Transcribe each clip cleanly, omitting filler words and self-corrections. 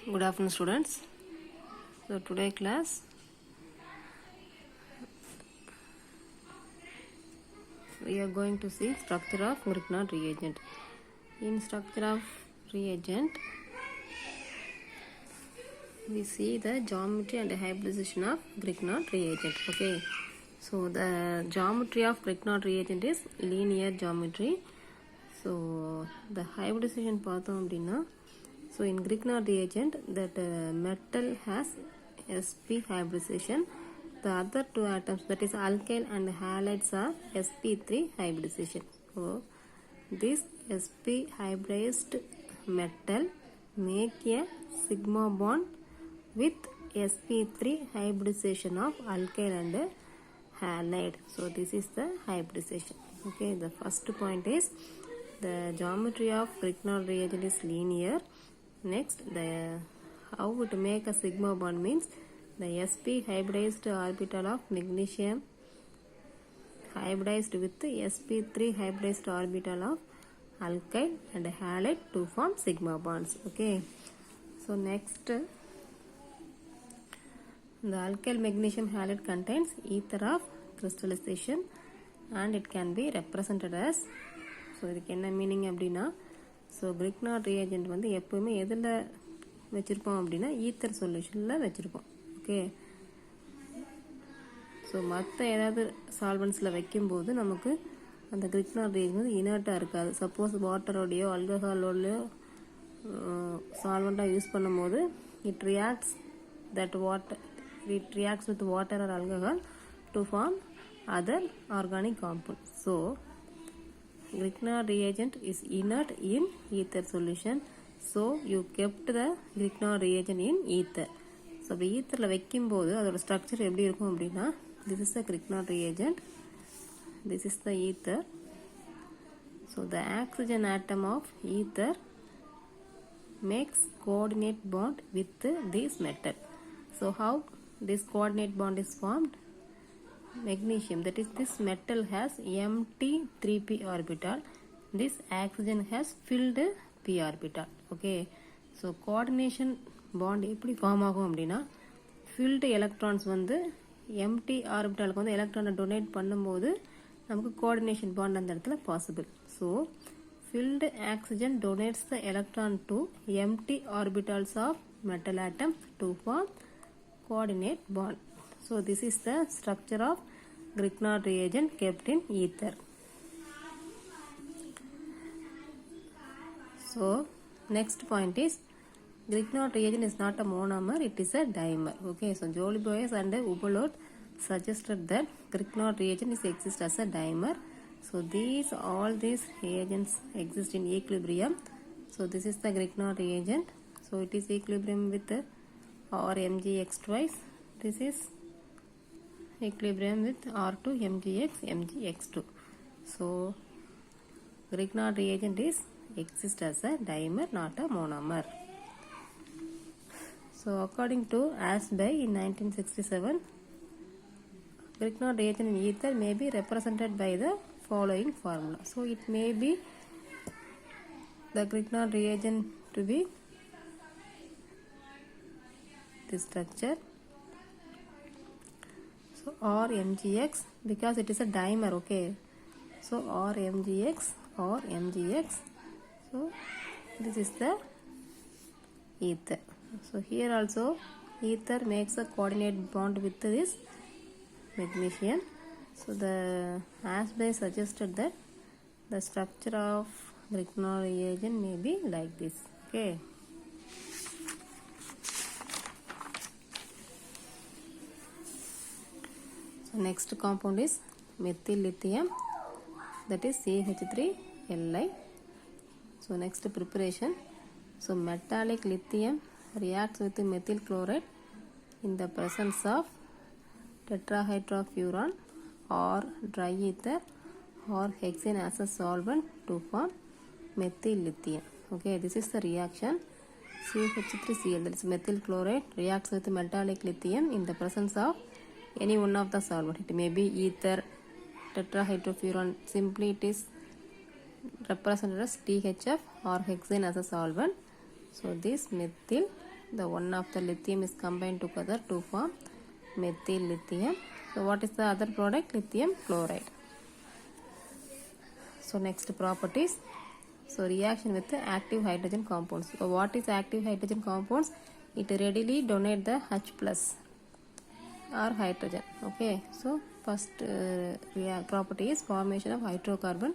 Good afternoon, students. So today class we are going to see structure of Grignard reagent. In structure of reagent, we see the geometry and hybridization of Grignard reagent. Okay. So the geometry of Grignard reagent is linear geometry. So the hybridization பார்த்தோம் அப்படின்னா, so in Grignard reagent that metal has sp hybridization. The other two atoms, that is alkyl and halides, are sp3 hybridization. So this sp hybridized metal make a sigma bond with sp3 hybridization of alkyl and halide. So this is the hybridization. Okay, the first point is the geometry of Grignard reagent is linear. Next, the how to make a sigma bond means the sp hybridized orbital of magnesium hybridized with sp3 hybridized orbital of alkyl and halide to form sigma bonds. Okay, so next, the alkyl magnesium halide contains ether of crystallization and it can be represented as, so இதுக்கு என்ன meaning அப்படின்னா, so Grignard reagent வந்து எப்போவுமே எதில் வச்சுருப்போம் அப்படின்னா ether சொல்யூஷனில் வச்சுருப்போம். Okay, so மற்ற ஏதாவது சால்வன்ஸில் வைக்கும்போது நமக்கு அந்த Grignard reagent வந்து இனர்ட்டாக இருக்காது. சப்போஸ் வாட்டரோடையோ ஆல்கஹாலோடையோ சால்வெண்ட்டாக யூஸ் பண்ணும்போது it reacts with water or alcohol to form other organic compounds. So Grignard reagent is inert in ether solution. So you kept the Grignard reagent in ether. So the etherல வைக்கும்போது அதோட structure எப்படி இருக்கும் அப்படின்னா, this is the Grignard reagent, this is the ether. So the oxygen atom of ether makes coordinate bond with this metal. So how this coordinate bond is formed? Magnesium, that is this metal has empty 3p orbital, this oxygen has filled p orbital. Okay, so coordination bond எப்படி form ஆகும் அப்படின்னா, filled electrons வந்து empty orbitalக்கு வந்து எலக்ட்ரானை donate பண்ணும்போது நமக்கு coordination bond அந்த இடத்துல possible. So filled oxygen donates the electron to empty orbitals of metal atoms to form coordinate bond. So this is the structure of Grignard reagent kept in ether. So next point is Grignard reagent is not a monomer, it is a dimer. Okay, so Jolibois and Ubelot suggested that Grignard reagent is exist as a dimer. So all these reagents exist in equilibrium. So this is the Grignard reagent. So it is equilibrium with RMgx twice. This is equilibrium with R2 mgx2. So Grignard reagent is exist as a dimer, not a monomer. So according to Asbey in 1967, Grignard reagent in ether may be represented by the following formula. So it may be the Grignard reagent to be this structure. So RMgx, because it is a dimer. Okay, so RMgx. So this is the ether. So here also ether makes a coordinate bond with this magnesium. So the Asbey suggested that the structure of Grignard reagent may be like this. Okay. So next compound is methyl lithium, that is CH3Li. So next preparation. So metallic lithium reacts with methyl chloride in the presence of tetrahydrofuran or dry ether or hexane as a solvent to form methyl lithium. Okay, this is the reaction. CH3Cl, that is methyl chloride, reacts with metallic lithium in the presence of any one of the solvent. It may be ether, tetrahydrofuran, simply it is represented as THF or hexane as a solvent. So this methyl the one of the lithium is combined together to form methyl lithium. So what is the other product? Lithium chloride. So next properties. So reaction with the active hydrogen compounds. So what is active hydrogen compounds? It readily donate the H plus or hydrogen. Okay. So first property is formation of hydrocarbon.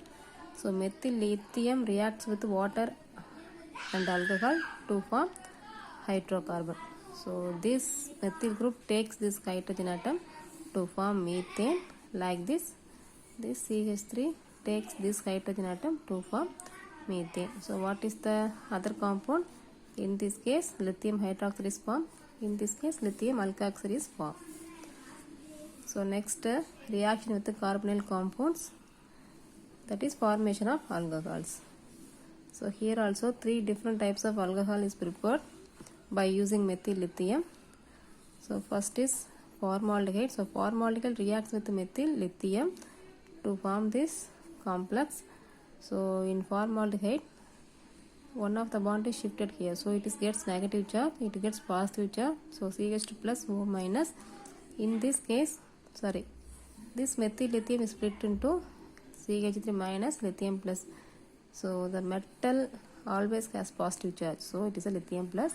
So methyl lithium reacts with water and alcohol to form hydrocarbon. So this methyl group takes this hydrogen atom to form methane like this. This CH3 takes this hydrogen atom to form methane. So what is the other compound? In this case lithium hydroxide is formed. In this case lithium alkoxide is formed. So next reaction with the carbonyl compounds, that is formation of alcohols. So here also 3 different types of alcohol is prepared by using methyl lithium. So first is formaldehyde. So formaldehyde reacts with methyl lithium to form this complex. So in formaldehyde one of the bond is shifted here, so it gets negative charge, it gets positive charge, so CH2 plus O minus. In this case, this methyl lithium is split into CH3 minus lithium plus. So the metal always has positive charge, so it is a lithium plus.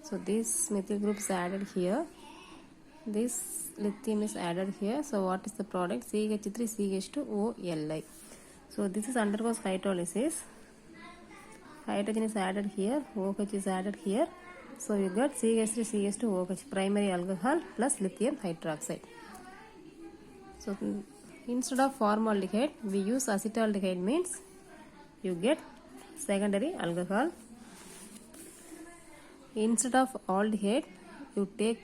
So this methyl group is added here, this lithium is added here. So what is the product? CH3 CH2OLi. So this is undergoes hydrolysis. Hydrogen is added here, OH is added here. So you got CH3 CH2OH, primary alcohol plus lithium hydroxide. So instead of formaldehyde we use acetaldehyde, means you get secondary alcohol. Instead of aldehyde you take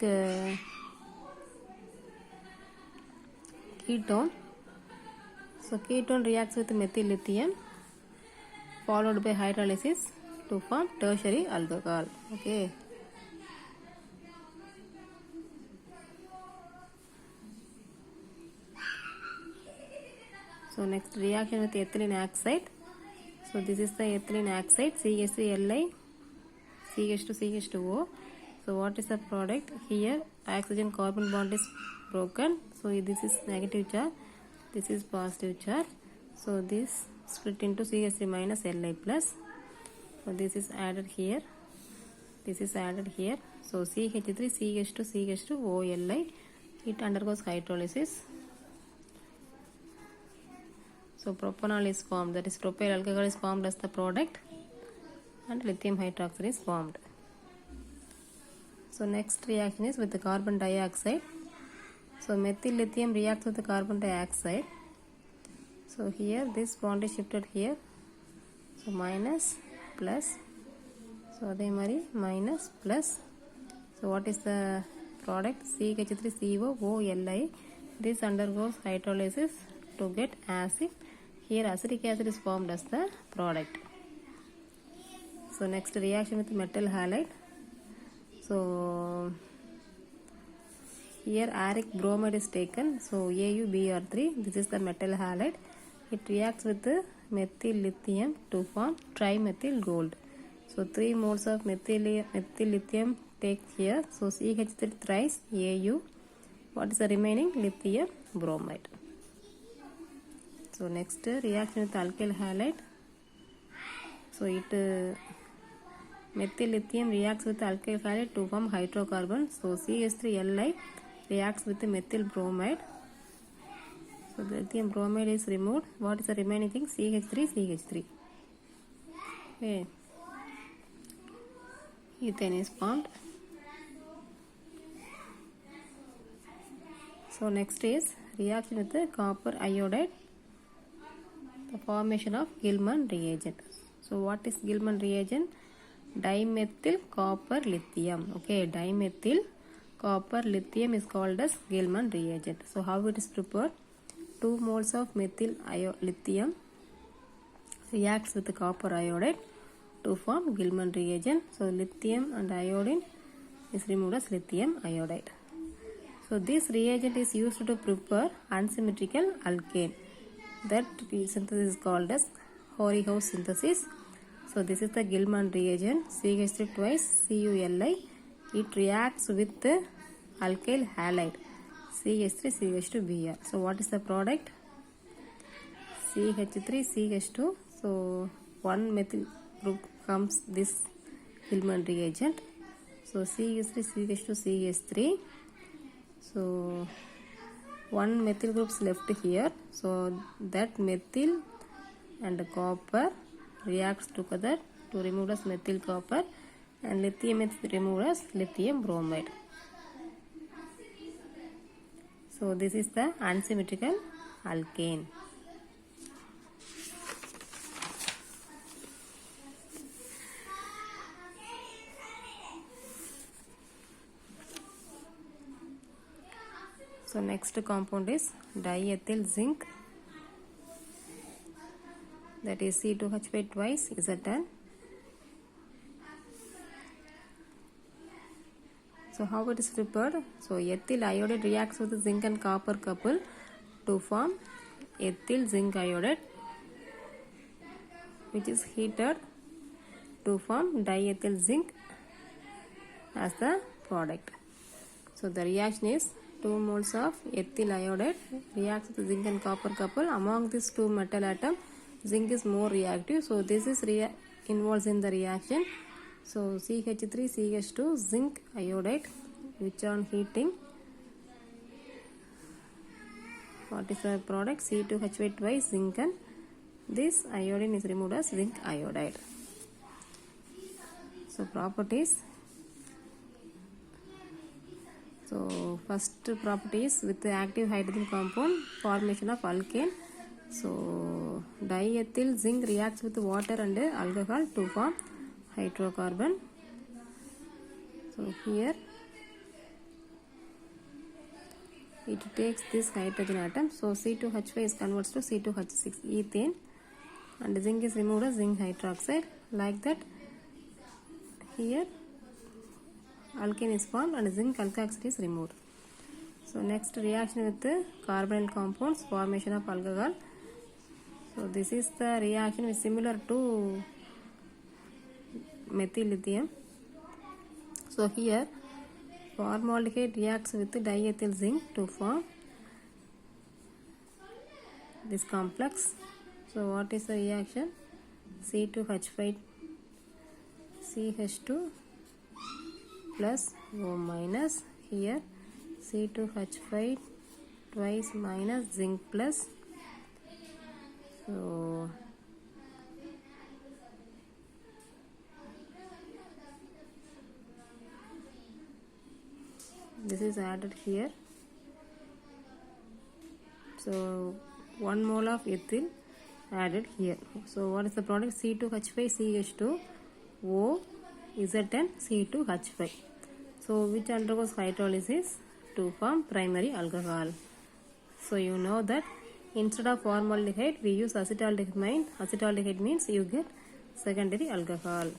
ketone. So ketone reacts with methyl lithium followed by hydrolysis to form tertiary alcohol. Okay. So next reaction with ethylene oxide. So this is the ethylene oxide, CH3Li, CH2 CH2O. So what is the product? Here oxygen carbon bond is broken. So this is negative charge, this is positive charge. So this split into CH3 minus Li plus. So this is added here, this is added here. So CH3 CH2 CH2OLi, it undergoes hydrolysis. So propanol is formed, that is propyl alcohol is formed as the product and lithium hydroxide is formed. So next reaction is with the carbon dioxide. So methyl lithium reacts with the carbon dioxide. So here this bond is shifted here, so minus plus, so adhe mari minus plus. So what is the product? CH3COOLi. This undergoes hydrolysis to get acid. Here acetic acid is formed as the product. So next reaction with metal halide. So here aric bromide is taken, so AuBr3, this is the metal halide. It reacts with the methyl lithium to form trimethyl gold. So 3 moles of methyl lithium take here, so CH3 thrice Au. What is the remaining? Lithium bromide. So next reaction with alkyl halide. So methyl lithium reacts with alkyl halide to form hydrocarbon. So CH3Li reacts with the methyl bromide. So the lithium bromide is removed. What is the remaining thing? CH3. Okay. Ethane is formed. So next is reaction with the copper iodide, the formation of Gilman reagent. So what is Gilman reagent? Dimethyl copper lithium. Okay, dimethyl copper lithium is called as Gilman reagent. So how it is prepared? 2 moles of methyl lithium reacts with the copper iodide to form Gilman reagent. So lithium and iodine is removed as lithium iodide. So this reagent is used to prepare unsymmetrical alkane. That synthesis is called as Horry-House synthesis. So this is the Gilman reagent, CH3 twice CuLi it reacts with alkyl halide CH3CH2Br. So what is the product? CH3CH2. So one methyl group comes this Hillman reagent. So CH3CH2CH3. So one methyl group is left here. So that methyl and copper reacts together to remove as methyl copper, and lithium is removed as lithium bromide. So this is the unsymmetrical alkane. So next compound is diethyl zinc, that is C2H5 twice Zn. So how it is prepared? So ethyl iodide reacts with zinc and copper couple to form ethyl zinc iodide, which is heated to form diethyl zinc as the product. So the reaction is 2 moles of ethyl iodide reacts with zinc and copper couple. Among these two metal atoms, zinc is more reactive, so this is involves in the reaction. So CH3CH2 zinc iodide, which on heating, what is the product? C2H5 twice zinc, and this iodine is removed as zinc iodide. So properties. So first property is with the active hydrogen compound, formation of alkane. So diethyl zinc reacts with water and alcohol to form hydrocarbon. So here it takes this hydrogen atom. So C2H5 is converts to C2H6 ethane, and zinc is removed as zinc hydroxide. Like that, here alkane is formed and zinc alkoxide is removed. So next reaction with the carbonyl compounds, formation of alcohol. So this is the reaction is similar to methyl lithium. So here formaldehyde reacts with diethyl zinc to form this complex. So what is the reaction? C2H5 CH2 plus O minus, here C2H5 twice minus zinc plus. So this is added here. So 1 mole of ethyl added here. So what is the product? C2H5CH2 O Zn C2H5. So which undergoes hydrolysis to form primary alcohol. So you know that instead of formaldehyde we use acetaldehyde. Acetaldehyde means you get secondary alcohol.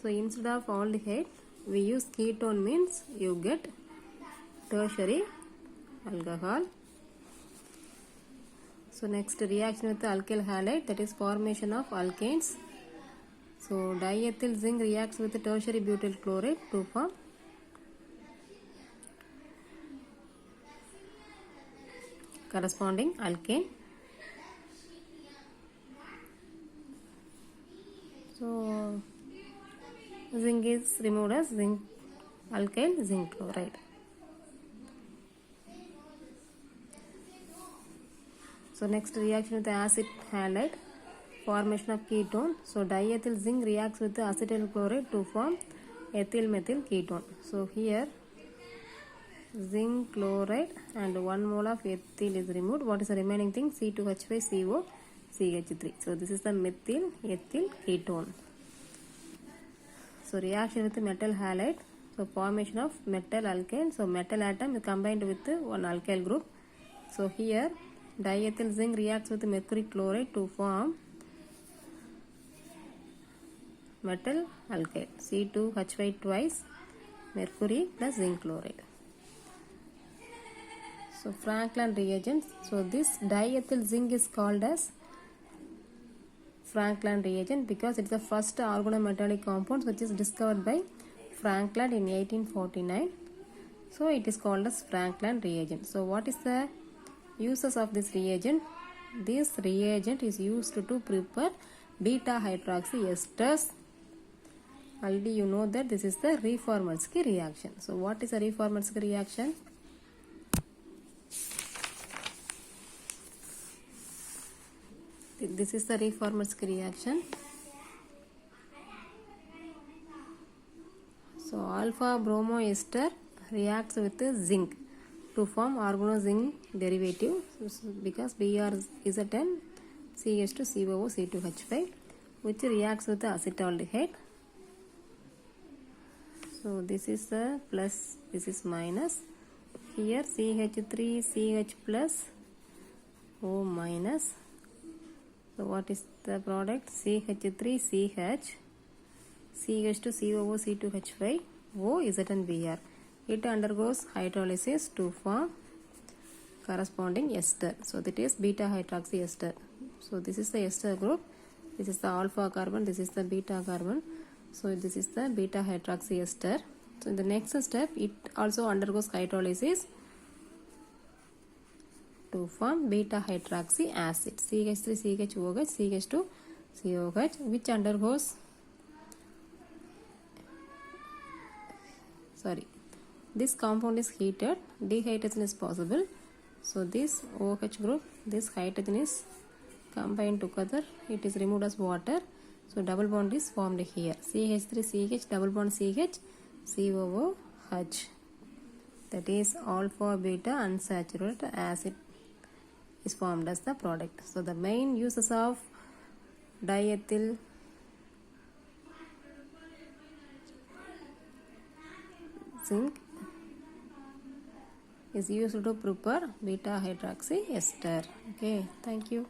So instead of aldehyde we use ketone, means you get tertiary alcohol. So next reaction with the alkyl halide, that is formation of alkanes. So diethyl zinc reacts with the tertiary butyl chloride to form corresponding alkane. So zinc is removed as zinc alkyl zinc chloride. So next reaction with the acid halide, formation of ketone. So diethyl zinc reacts with the acetyl chloride to form ethyl methyl ketone. So here zinc chloride and 1 mole of ethyl is removed. What is the remaining thing? C2H5CO CH3. So this is the methyl ethyl ketone. So reaction with the metal halide. So formation of metal alkane. So metal atom is combined with one alkyl group. So here diethyl zinc reacts with mercury chloride to form metal alkane, C2H5 twice mercury plus zinc chloride. So Franklin reagents. So this diethyl zinc is called as Franklin reagent because it's the first organometallic compound which is discovered by Franklin in 1849. So it is called as Franklin reagent. So what is the uses of this reagent? This reagent is used to prepare beta hydroxy esters. Already you know that this is the Reformansky reaction. So what is a Reformansky reaction? This is the Reformansky reaction. So alpha bromoester reacts with zinc to form organozinc derivative because Br is a 10 CH2COO C2H5 which reacts with the acetaldehyde. So this is the plus, this is minus. Here CH3CH plus O minus. So what is the product? CH3CH CH2COO C2H5 O ZnBr. It undergoes hydrolysis to form corresponding ester. So that is beta hydroxy ester. So this is the ester group. This is the alpha carbon. This is the beta carbon. So this is the beta hydroxy ester. So in the next step, it also undergoes hydrolysis to form beta hydroxy acid CH3CHOH CH2COH which undergoes this compound is heated, dehydrogenation is possible. So this OH group, this hydrogen is combined together, it is removed as water. So double bond is formed here. CH3CH double bond CH COOH. That is alpha beta unsaturated acid is formed as the product. So the main uses of diethyl zinc is used to prepare beta hydroxy ester. Okay, thank you.